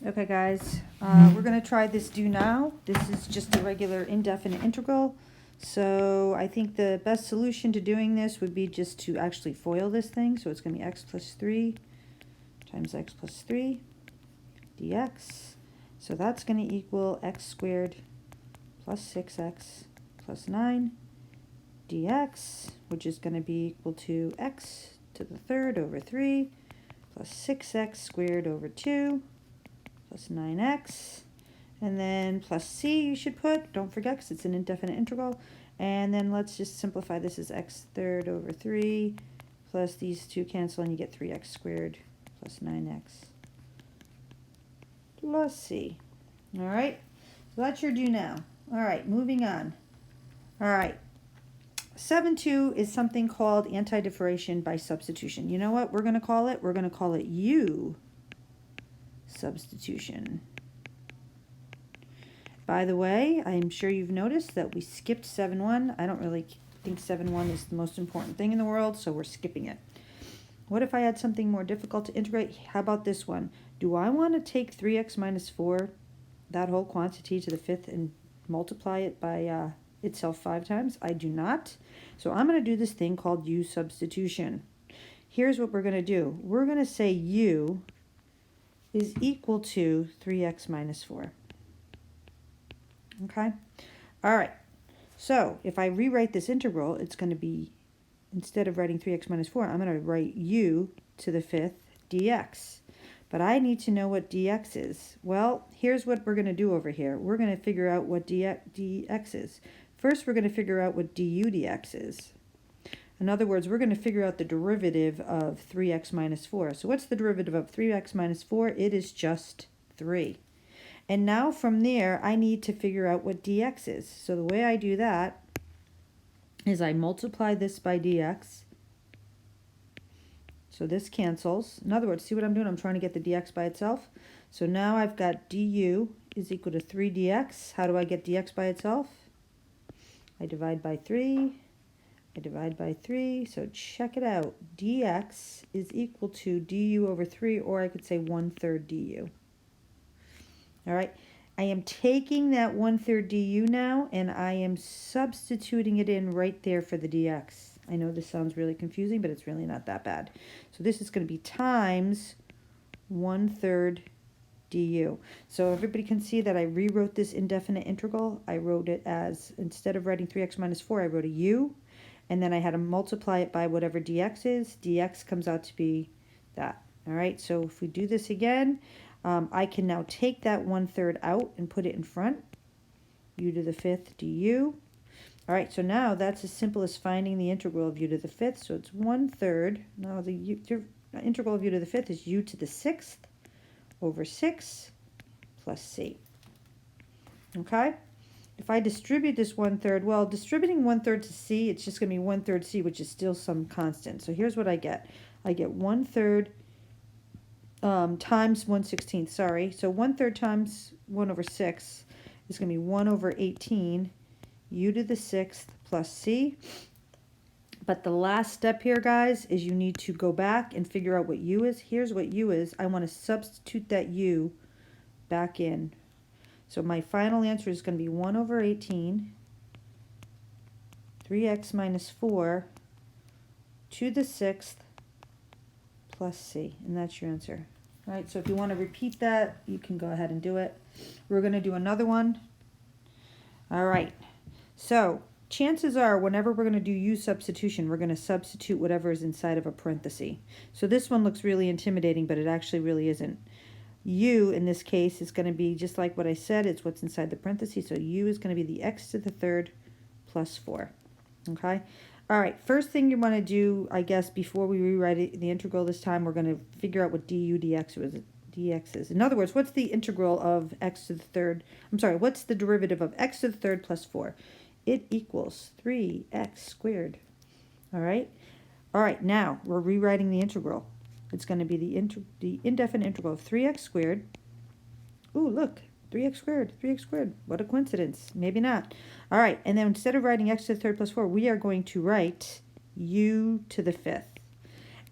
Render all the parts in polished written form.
Okay guys, we're going to try this do now. This is just a regular indefinite integral. So I think the best solution to doing this would be just to actually FOIL this thing. So it's going to be x plus 3 times x plus 3 dx. So that's going to equal x squared plus 6x plus 9 dx, which is going to be equal to x to the third over 3 plus 6x squared over 2 plus 9x, and then plus c you should put, don't forget, because it's an indefinite integral. And then let's just simplify this as x third over 3 plus these two cancel and you get 3x squared plus 9x plus c. All right, so that's your do now. All right, moving on. All right, 7-2 is something called antidifferentiation by substitution. You know what we're going to call it? We're going to call it U substitution. By the way, I'm sure you've noticed that we skipped 7-1. I don't really think 7-1 is the most important thing in the world, so we're skipping it. What if I had something more difficult to integrate? How about this one? Do I want to take 3x minus 4, that whole quantity to the fifth, and multiply it by itself 5 times? I do not. So I'm going to do this thing called U substitution. Here's what we're going to do. We're going to say U is equal to 3x minus 4. Okay? All right. So if I rewrite this integral, it's going to be, instead of writing 3x minus 4, I'm going to write u to the fifth dx. But I need to know what dx is. Well, here's what we're going to do over here. We're going to figure out what dx is. First, we're going to figure out what du dx is. In other words, we're going to figure out the derivative of 3x minus 4. So what's the derivative of 3x minus 4? It is just 3. And now from there, I need to figure out what dx is. So the way I do that is I multiply this by dx. So this cancels. In other words, see what I'm doing? I'm trying to get the dx by itself. So now I've got du is equal to 3 dx. How do I get dx by itself? I divide by 3. I divide by 3. So check it out. dx is equal to du over 3, or I could say 1/3 du. All right, I am taking that 1/3 du now, and I am substituting it in right there for the dx. I know this sounds really confusing, but it's really not that bad. So this is going to be times 1/3 du. So everybody can see that I rewrote this indefinite integral. I wrote it as, instead of writing 3x minus 4, I wrote a u, and then I had to multiply it by whatever dx is. Dx comes out to be that. All right, so if we do this again, I can now take that 1/3 out and put it in front. U to the fifth du. All right, so now that's as simple as finding the integral of u to the fifth. So it's 1/3. Now the integral of u to the fifth is u to the sixth over 6 plus c. Okay? If I distribute this 1/3, well, distributing 1/3 to c, it's just going to be 1/3 c, which is still some constant. So here's what I get. I get 1/3 times 1/16, sorry. So 1/3 times 1 over 6 is going to be 1 over 18, u to the sixth plus c. But the last step here, guys, is you need to go back and figure out what u is. Here's what u is. I want to substitute that u back in. So my final answer is going to be 1 over 18, 3x minus 4 to the sixth plus c. And that's your answer. All right, so if you want to repeat that, you can go ahead and do it. We're going to do another one. All right, so chances are whenever we're going to do u substitution, we're going to substitute whatever is inside of a parenthesis. So this one looks really intimidating, but it actually really isn't. U in this case is going to be just like what I said. It's what's inside the parentheses. So u is going to be the x to the third plus 4. Okay. All right, first thing you want to do, I guess, before we rewrite the integral this time, we're going to figure out what du dx is. In other words, what's the integral of x to the third? I'm sorry, what's the derivative of x to the third plus 4? It equals 3x squared. All right? All right, now we're rewriting the integral. It's going to be the indefinite integral of 3x squared. Ooh, look. 3x squared, 3x squared. What a coincidence. Maybe not. All right, and then instead of writing x to the third plus 4, we are going to write u to the fifth.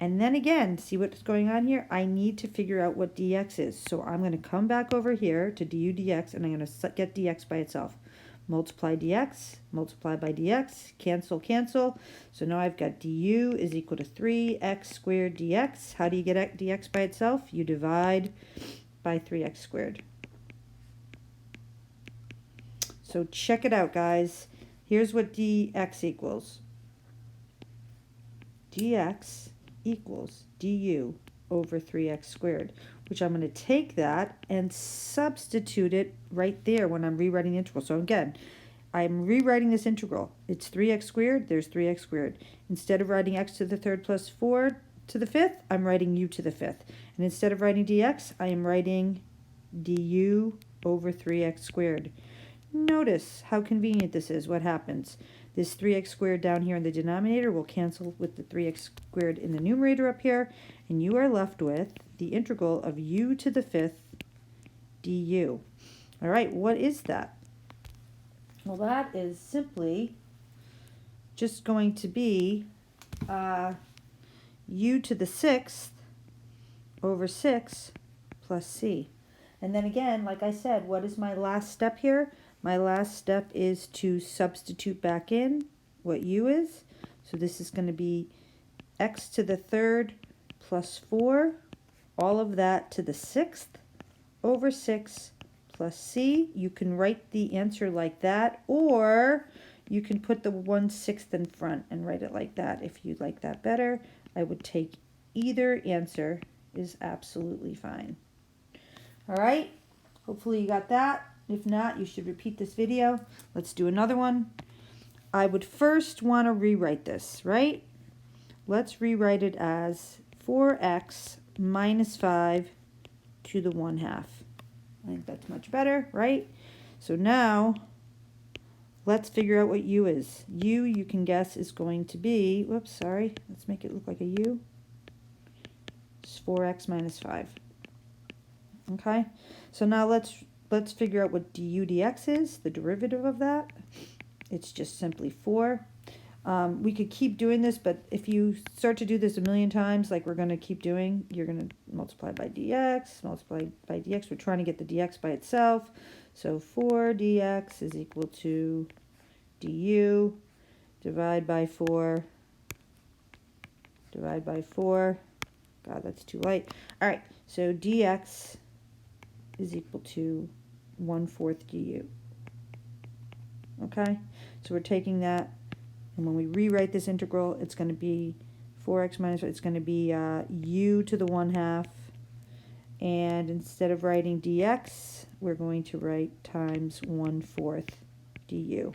And then again, see what's going on here? I need to figure out what dx is. So I'm going to come back over here to du dx, and I'm going to get dx by itself. Multiply dx, multiply by dx, cancel, cancel. So now I've got du is equal to 3x squared dx. How do you get dx by itself? You divide by 3x squared. So check it out, guys. Here's what dx equals. Dx equals du over 3x squared, which I'm going to take that and substitute it right there when I'm rewriting the integral. So again, I'm rewriting this integral. It's 3x squared, there's 3x squared. Instead of writing x to the third plus 4 to the fifth, I'm writing u to the fifth. And instead of writing dx, I am writing du over 3x squared. Notice how convenient this is. What happens? This 3x squared down here in the denominator will cancel with the 3x squared in the numerator up here, and you are left with the integral of u to the fifth du. All right, what is that? Well, that is simply just going to be u to the sixth over 6 plus c. And then again, like I said, what is my last step here? My last step is to substitute back in what u is. So this is going to be x to the third plus 4, all of that to the sixth over 6 plus c. You can write the answer like that, or you can put the 1/6 in front and write it like that. If you'd like that better, I would take either answer is absolutely fine. All right, hopefully you got that. If not, you should repeat this video. Let's do another one. I would first want to rewrite this, right? Let's rewrite it as 4x minus 5 to the 1/2. I think that's much better, right? So now, let's figure out what u is. U, you can guess, is going to be, whoops, sorry, let's make it look like a u. It's 4x minus 5. Okay, so now let's figure out what du dx is, the derivative of that. It's just simply 4. We could keep doing this, but if you start to do this a million times, like we're going to keep doing, you're going to multiply by dx, multiply by dx. We're trying to get the dx by itself. So 4 dx is equal to du, divide by 4, divide by 4. God, that's too light. All right, so dx is equal to 1/4 du. Okay, so we're taking that, and when we rewrite this integral, it's going to be 4x minus, it's going to be u to the 1/2, and instead of writing dx, we're going to write times 1/4 du.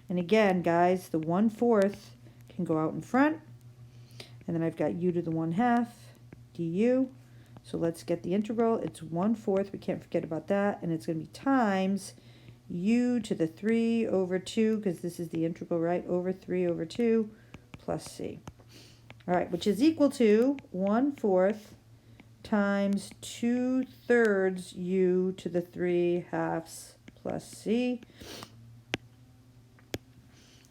And again, guys, the 1/4 can go out in front, and then I've got u to the 1/2 du. So let's get the integral. It's 1/4, we can't forget about that, and it's going to be times u to the 3 over 2, because this is the integral, right, over 3 over 2 plus c. All right, which is equal to 1/4 times 2/3 u to the 3/2 plus c.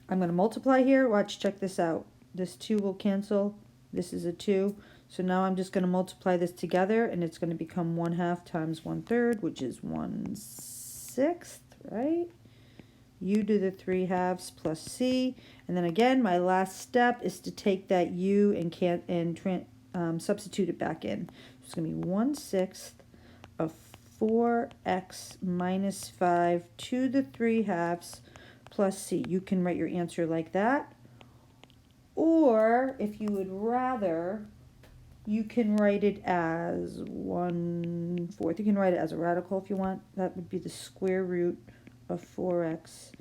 I'm going to multiply here. Watch, check this out. This 2 will cancel. This is a 2. So now I'm just going to multiply this together, and it's going to become 1/2 times 1/3, which is 1/6, right? U to the 3/2 plus c. And then again, my last step is to take that u and substitute it back in. So it's going to be 1/6 of 4x minus 5 to the 3/2 plus c. You can write your answer like that. Or if you would rather, you can write it as 1/4. You can write it as a radical if you want. That would be the square root of 4x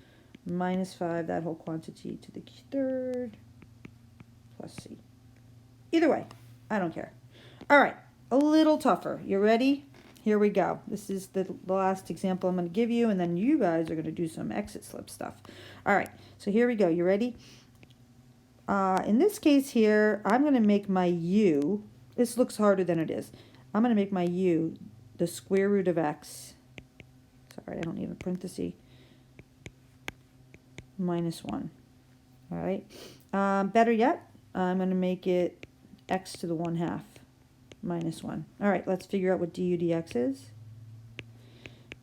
minus 5, that whole quantity to the third, plus c. Either way, I don't care. All right, a little tougher. You ready? Here we go. This is the last example I'm going to give you, and then you guys are going to do some exit slip stuff. All right, so here we go. You ready? In this case here, I'm going to make my u, this looks harder than it is. I'm going to make my u the square root of x. Sorry, I don't need a parenthesis. Minus 1. All right. Better yet, I'm going to make it x to the 1/2 minus 1. All right, let's figure out what du dx is.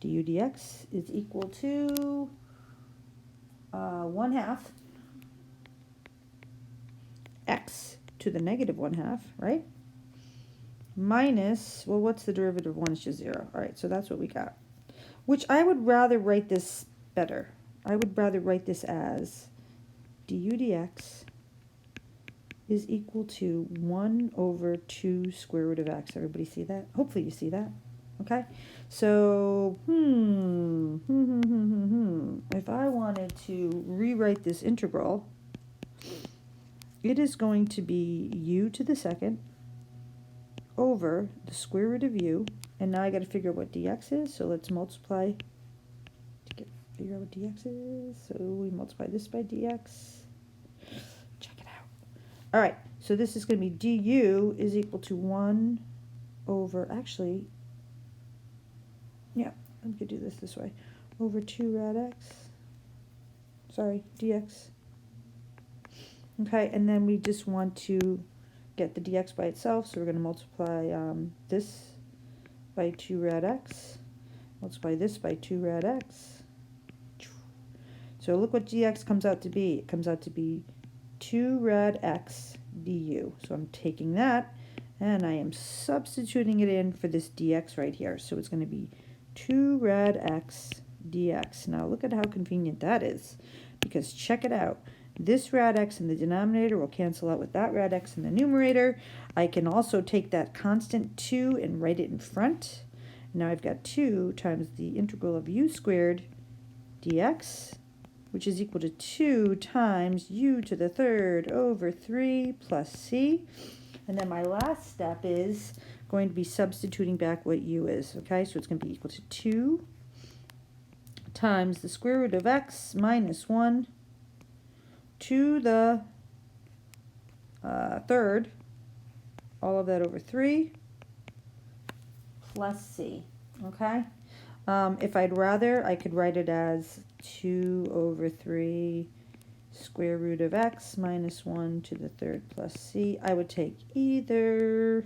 Du dx is equal to 1/2 x to the negative 1/2, right? Minus, well, what's the derivative of 1? It's just 0. All right, so that's what we got. Which I would rather write this better. I would rather write this as du dx is equal to 1 over 2 square root of x. Everybody see that? Hopefully you see that. Okay? So, if I wanted to rewrite this integral, it is going to be u to the second over the square root of u, and now I got to figure out what dx is, so let's multiply to figure out what dx is. So we multiply this by dx. Check it out. All right, so this is going to be du is equal to 1 over, actually, yeah, I'm going to do this way, over 2 rad x, sorry, dx. Okay, and then we just want to get the dx by itself, so we're going to multiply this by 2 rad x, multiply this by 2 rad x. So look what dx comes out to be. It comes out to be 2 rad x du. So I'm taking that and I am substituting it in for this dx right here. So it's going to be 2 rad x dx. Now look at how convenient that is, because check it out. This rad x in the denominator will cancel out with that rad x in the numerator. I can also take that constant 2 and write it in front. Now I've got 2 times the integral of u squared dx, which is equal to 2 times u to the third over 3 plus c. And then my last step is going to be substituting back what u is. Okay, so it's going to be equal to 2 times the square root of x minus 1 to the third, all of that over 3, plus c, okay? If I'd rather, I could write it as 2 over 3 square root of x minus 1 to the third plus c. I would take either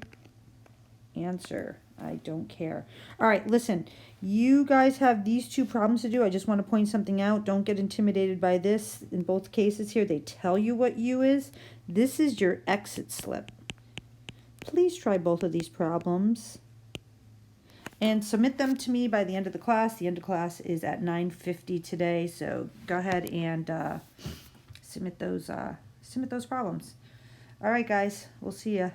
answer. I don't care. All right, listen, you guys have these two problems to do. I just want to point something out. Don't get intimidated by this. In both cases here, they tell you what u is. This is your exit slip. Please try both of these problems and submit them to me by the end of the class. The end of class is at 9:50 today, so go ahead and submit those problems. All right, guys, we'll see ya.